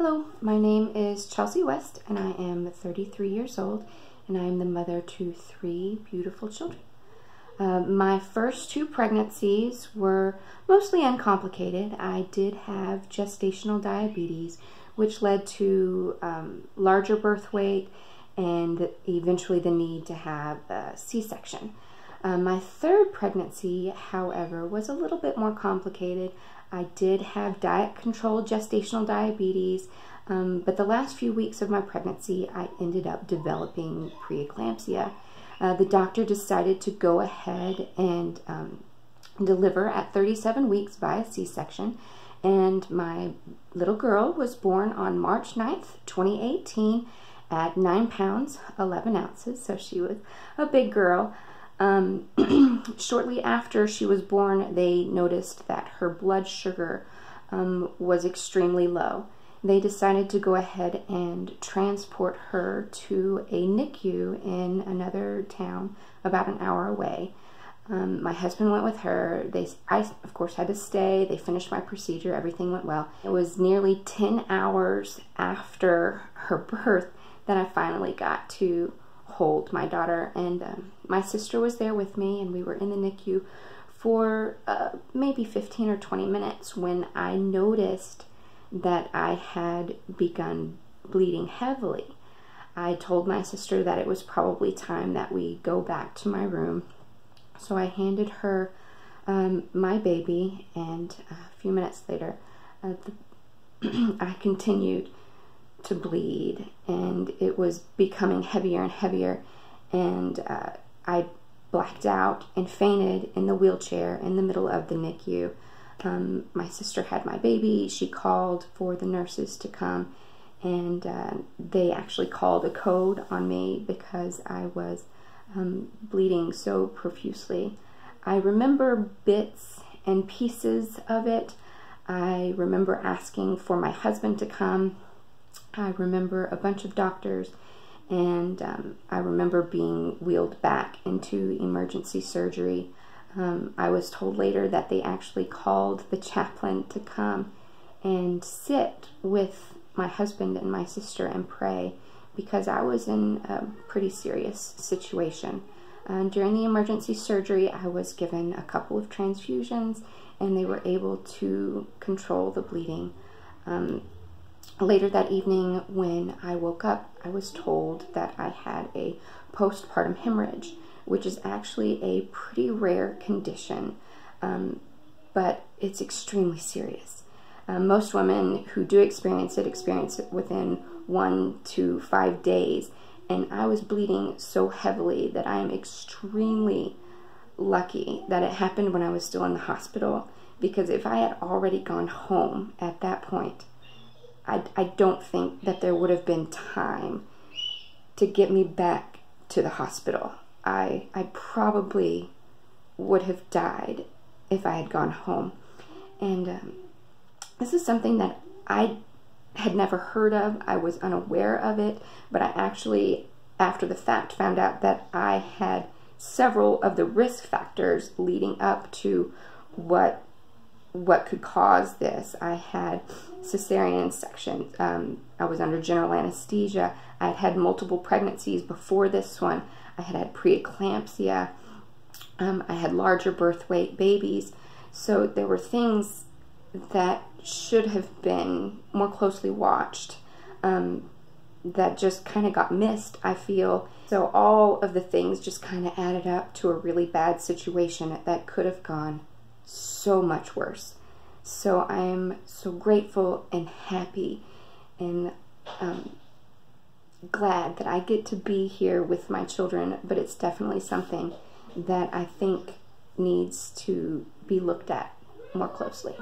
Hello, my name is Chelsea West and I am 33 years old and I am the mother to 3 beautiful children. My first 2 pregnancies were mostly uncomplicated. I did have gestational diabetes, which led to larger birth weight and eventually the need to have a C-section. My 3rd pregnancy, however, was a little bit more complicated. I did have diet-controlled gestational diabetes, but the last few weeks of my pregnancy, I ended up developing preeclampsia. The doctor decided to go ahead and deliver at 37 weeks by a C-section, and my little girl was born on March 9th, 2018 at 9 pounds, 11 ounces, so she was a big girl. Shortly after she was born, they noticed that her blood sugar was extremely low. They decided to go ahead and transport her to a NICU in another town about an hour away. My husband went with her. I, of course, had to stay. They finished my procedure. Everything went well. It was nearly 10 hours after her birth that I finally got to hold my daughter, and my sister was there with me, and we were in the NICU for maybe 15 or 20 minutes when I noticed that I had begun bleeding heavily. I told my sister that it was probably time that we go back to my room, so I handed her my baby, and a few minutes later I continued to bleed, and it was becoming heavier and heavier, and I blacked out and fainted in the wheelchair in the middle of the NICU. My sister had my baby. She called for the nurses to come, and they actually called a code on me because I was bleeding so profusely. I remember bits and pieces of it. I remember asking for my husband to come. I remember a bunch of doctors, and I remember being wheeled back into emergency surgery. I was told later that they actually called the chaplain to come and sit with my husband and my sister and pray, because I was in a pretty serious situation. During the emergency surgery, I was given a couple of transfusions, and they were able to control the bleeding. Later that evening, when I woke up, I was told that I had a postpartum hemorrhage, which is actually a pretty rare condition, but it's extremely serious. Most women who do experience it within 1 to 5 days, and I was bleeding so heavily that I am extremely lucky that it happened when I was still in the hospital, because if I had already gone home at that point, I don't think that there would have been time to get me back to the hospital. I probably would have died if I had gone home. And this is something that I had never heard of. I was unaware of it, but I actually, after the fact, found out that I had several of the risk factors leading up to what could cause this. I had cesarean-section. I was under general anesthesia. I had had multiple pregnancies before this one. I had had preeclampsia. I had larger birth weight babies. So there were things that should have been more closely watched that just kind of got missed, I feel. So all of the things just kind of added up to a really bad situation that could have gone so much worse. So I'm so grateful and happy and glad that I get to be here with my children, but it's definitely something that I think needs to be looked at more closely.